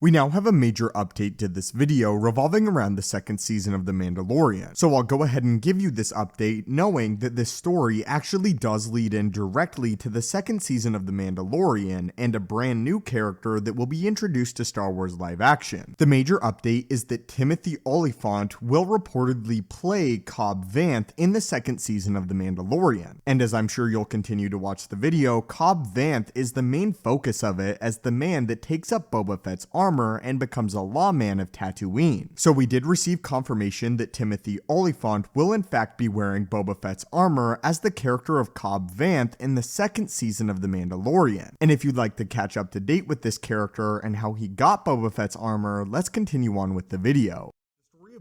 We now have a major update to this video revolving around the second season of The Mandalorian, so I'll go ahead and give you this update knowing that this story actually does lead in directly to the second season of The Mandalorian and a brand new character that will be introduced to Star Wars live action. The major update is that Timothy Olyphant will reportedly play Cobb Vanth in the second season of The Mandalorian, and as I'm sure you'll continue to watch the video, Cobb Vanth is the main focus of it as the man that takes up Boba Fett's armor and becomes a lawman of Tatooine. So we did receive confirmation that Timothy Olyphant will in fact be wearing Boba Fett's armor as the character of Cobb Vanth in the second season of The Mandalorian. And if you'd like to catch up to date with this character and how he got Boba Fett's armor, let's continue on with the video.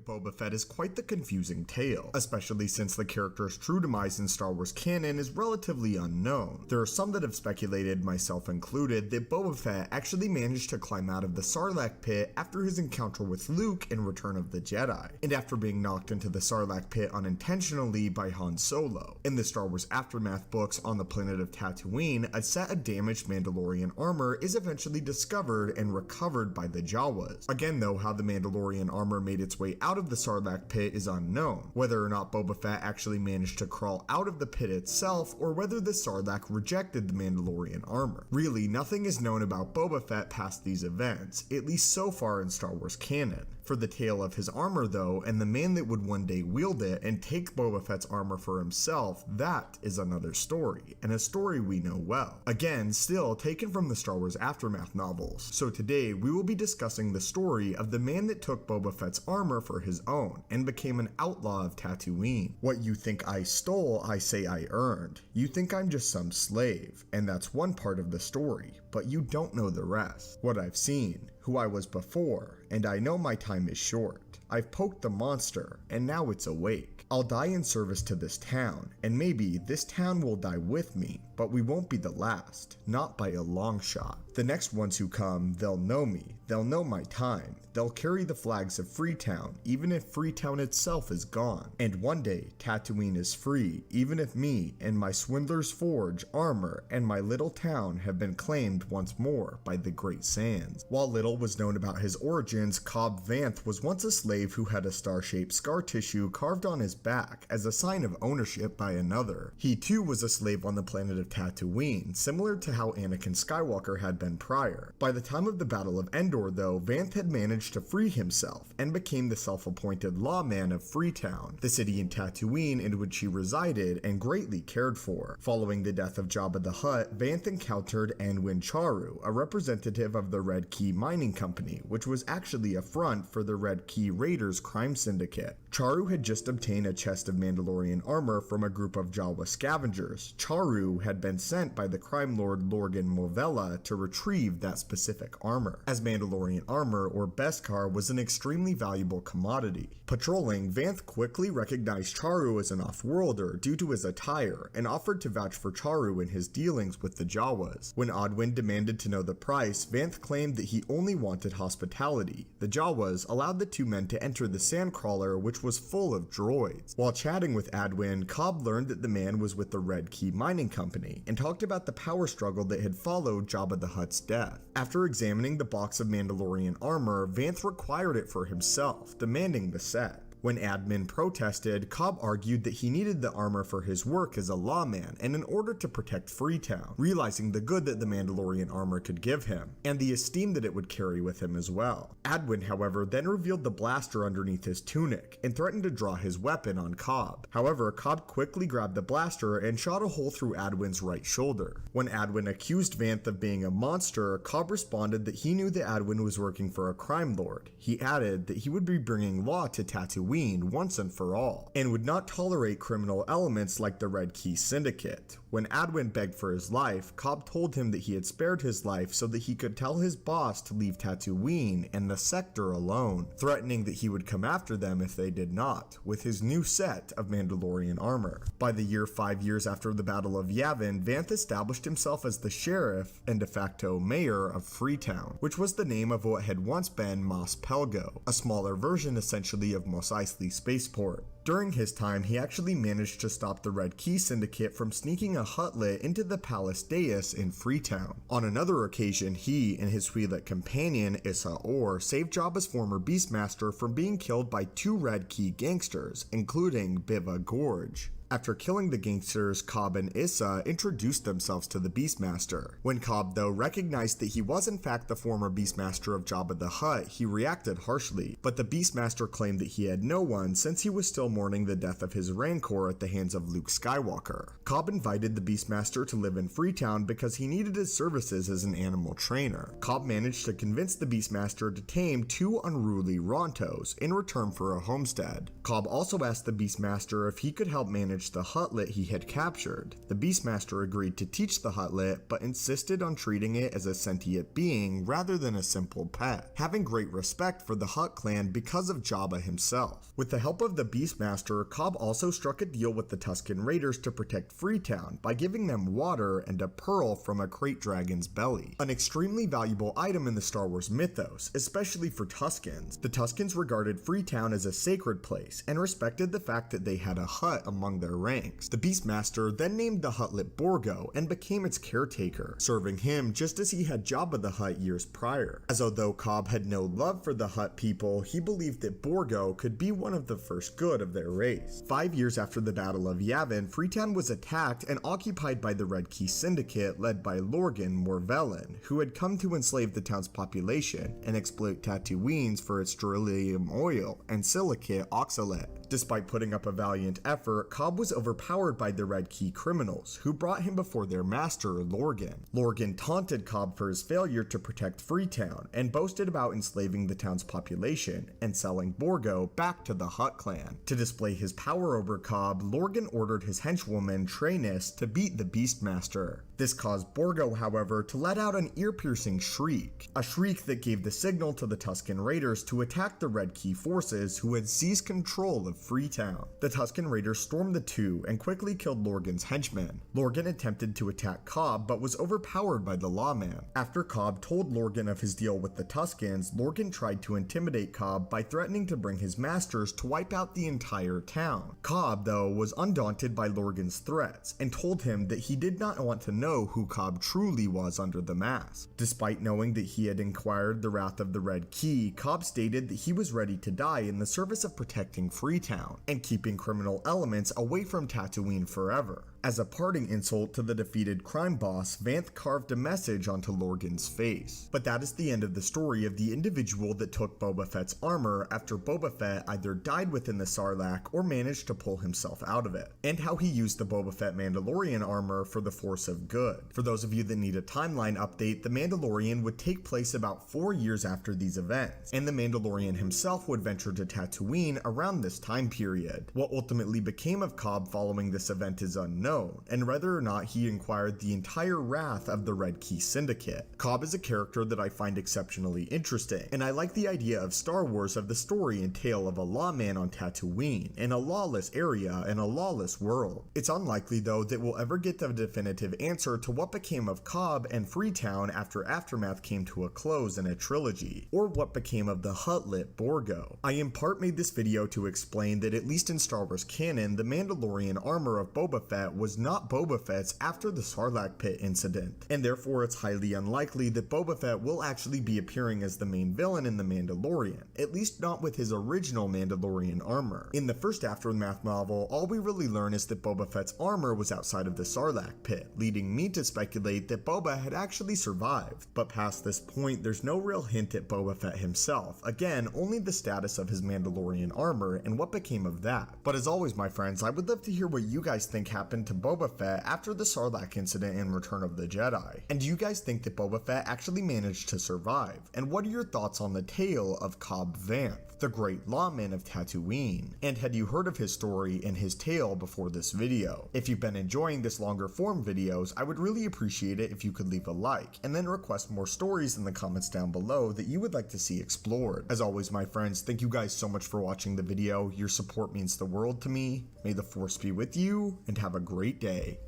Boba Fett is quite the confusing tale, especially since the character's true demise in Star Wars canon is relatively unknown. There are some that have speculated, myself included, that Boba Fett actually managed to climb out of the Sarlacc pit after his encounter with Luke in Return of the Jedi, and after being knocked into the Sarlacc pit unintentionally by Han Solo. In the Star Wars Aftermath books, on the planet of Tatooine, a set of damaged Mandalorian armor is eventually discovered and recovered by the Jawas. Again though, how the Mandalorian armor made its way out of the Sarlacc pit is unknown, whether or not Boba Fett actually managed to crawl out of the pit itself, or whether the Sarlacc rejected the Mandalorian armor. Really, nothing is known about Boba Fett past these events, at least so far in Star Wars canon. For the tale of his armor though, and the man that would one day wield it and take Boba Fett's armor for himself, that is another story, and a story we know well. Again, still taken from the Star Wars Aftermath novels. So today, we will be discussing the story of the man that took Boba Fett's armor for his own, and became an outlaw of Tatooine. What you think I stole, I say I earned. You think I'm just some slave, and that's one part of the story, but you don't know the rest. What I've seen, who I was before, and I know my time is short. I've poked the monster, and now it's awake. I'll die in service to this town, and maybe this town will die with me, but we won't be the last, not by a long shot. The next ones who come, they'll know me, they'll know my time, they'll carry the flags of Freetown, even if Freetown itself is gone. And one day, Tatooine is free, even if me and my Swindler's Forge, armor, and my little town have been claimed once more by the Great Sands. While little was known about his origins, Cobb Vanth was once a slave who had a star-shaped scar tissue carved on his back as a sign of ownership by another. He too was a slave on the planet of Tatooine, similar to how Anakin Skywalker had been prior. By the time of the Battle of Endor though, Vanth had managed to free himself and became the self-appointed lawman of Freetown, the city in Tatooine in which he resided and greatly cared for. Following the death of Jabba the Hutt, Vanth encountered Anwin Charu, a representative of the Red Key Mining Company, which was actually a front for the Red Key Raiders crime syndicate. Charu had just obtained a chest of Mandalorian armor from a group of Jawa scavengers. Charu had been sent by the crime lord Lorgan Movella to retrieve that specific armor, as Mandalorian armor, or Beskar, was an extremely valuable commodity. Patrolling, Vanth quickly recognized Charu as an off-worlder due to his attire, and offered to vouch for Charu in his dealings with the Jawas. When Adwin demanded to know the price, Vanth claimed that he only wanted hospitality. The Jawas allowed the two men to enter the Sandcrawler, which was full of droids. While chatting with Adwin, Cobb learned that the man was with the Red Key Mining Company, and talked about the power struggle that had followed Jabba the Hutt's death. After examining the box of Mandalorian armor, Vanth required it for himself, demanding the set. When Admin protested, Cobb argued that he needed the armor for his work as a lawman and in order to protect Freetown, realizing the good that the Mandalorian armor could give him, and the esteem that it would carry with him as well. Adwin, however, then revealed the blaster underneath his tunic and threatened to draw his weapon on Cobb. However, Cobb quickly grabbed the blaster and shot a hole through Adwin's right shoulder. When Adwin accused Vanth of being a monster, Cobb responded that he knew that Adwin was working for a crime lord. He added that he would be bringing law to Tatooine once and for all, and would not tolerate criminal elements like the Red Key Syndicate. When Adwin begged for his life, Cobb told him that he had spared his life so that he could tell his boss to leave Tatooine and the sector alone, threatening that he would come after them if they did not, with his new set of Mandalorian armor. By the year 5 years after the Battle of Yavin, Vanth established himself as the sheriff and de facto mayor of Freetown, which was the name of what had once been Mos Pelgo, a smaller version essentially of Mos Eisley Spaceport. During his time, he actually managed to stop the Red Key Syndicate from sneaking a Huttlet into the Palace Dais in Freetown. On another occasion, he and his Twi'lek companion, Issa Or, saved Jabba's former Beastmaster from being killed by 2 Red Key gangsters, including Biva Gorge. After killing the gangsters, Cobb and Issa introduced themselves to the Beastmaster. When Cobb, though, recognized that he was in fact the former Beastmaster of Jabba the Hutt, he reacted harshly, but the Beastmaster claimed that he had no one since he was still mourning the death of his Rancor at the hands of Luke Skywalker. Cobb invited the Beastmaster to live in Freetown because he needed his services as an animal trainer. Cobb managed to convince the Beastmaster to tame 2 unruly Rontos in return for a homestead. Cobb also asked the Beastmaster if he could help manage the Huttlet he had captured. The Beastmaster agreed to teach the Huttlet, but insisted on treating it as a sentient being rather than a simple pet, having great respect for the Hutt clan because of Jabba himself. With the help of the Beastmaster, Cobb also struck a deal with the Tusken Raiders to protect Freetown by giving them water and a pearl from a krayt dragon's belly, an extremely valuable item in the Star Wars mythos, especially for Tuskens. The Tuskens regarded Freetown as a sacred place and respected the fact that they had a Hutt among their ranks. The Beastmaster then named the Huttlet Borgo and became its caretaker, serving him just as he had Jabba the Hutt years prior. As although Cobb had no love for the Hutt people, he believed that Borgo could be one of the first good of their race. 5 years after the Battle of Yavin, Freetown was attacked and occupied by the Red Key Syndicate led by Lorgan Morvellon, who had come to enslave the town's population and exploit Tatooine for its beryllium oil and silicate oxalate. Despite putting up a valiant effort, Cobb was overpowered by the Red Key criminals, who brought him before their master, Lorgan. Lorgan taunted Cobb for his failure to protect Freetown, and boasted about enslaving the town's population and selling Borgo back to the Hutt clan. To display his power over Cobb, Lorgan ordered his henchwoman, Martynas, to beat the Beastmaster. This caused Borgo, however, to let out an ear-piercing shriek, a shriek that gave the signal to the Tusken Raiders to attack the Red Key forces who had seized control of Freetown. The Tusken Raiders stormed the two and quickly killed Lorgan's henchmen. Lorgan attempted to attack Cobb but was overpowered by the lawman. After Cobb told Lorgan of his deal with the Tuskens, Lorgan tried to intimidate Cobb by threatening to bring his masters to wipe out the entire town. Cobb, though, was undaunted by Lorgan's threats and told him that he did not want to know who Cobb truly was under the mask. Despite knowing that he had inquired the wrath of the Red Key, Cobb stated that he was ready to die in the service of protecting Freetown and keeping criminal elements away from Tatooine forever. As a parting insult to the defeated crime boss, Vanth carved a message onto Lorgan's face. But that is the end of the story of the individual that took Boba Fett's armor after Boba Fett either died within the Sarlacc or managed to pull himself out of it, and how he used the Boba Fett Mandalorian armor for the force of good. For those of you that need a timeline update, the Mandalorian would take place about 4 years after these events, and the Mandalorian himself would venture to Tatooine around this time period. What ultimately became of Cobb following this event is unknown, and whether or not he inquired the entire wrath of the Red Key Syndicate. Cobb is a character that I find exceptionally interesting, and I like the idea of Star Wars of the story and tale of a lawman on Tatooine, in a lawless area and a lawless world. It's unlikely though that we'll ever get the definitive answer to what became of Cobb and Freetown after Aftermath came to a close in a trilogy, or what became of the Huttlet Borgo. I in part made this video to explain that at least in Star Wars canon, the Mandalorian armor of Boba Fett was not Boba Fett's after the Sarlacc pit incident, and therefore it's highly unlikely that Boba Fett will actually be appearing as the main villain in The Mandalorian, at least not with his original Mandalorian armor. In the first Aftermath novel, all we really learn is that Boba Fett's armor was outside of the Sarlacc pit, leading me to speculate that Boba had actually survived, but past this point there's no real hint at Boba Fett himself, again only the status of his Mandalorian armor and what became of that. But as always my friends, I would love to hear what you guys think happened to Boba Fett after the Sarlacc incident in Return of the Jedi. And do you guys think that Boba Fett actually managed to survive? And what are your thoughts on the tale of Cobb Vanth, the great lawman of Tatooine? And had you heard of his story and his tale before this video? If you've been enjoying this longer form videos, I would really appreciate it if you could leave a like, and then request more stories in the comments down below that you would like to see explored. As always my friends, thank you guys so much for watching the video. Your support means the world to me. May the Force be with you, and have a great day.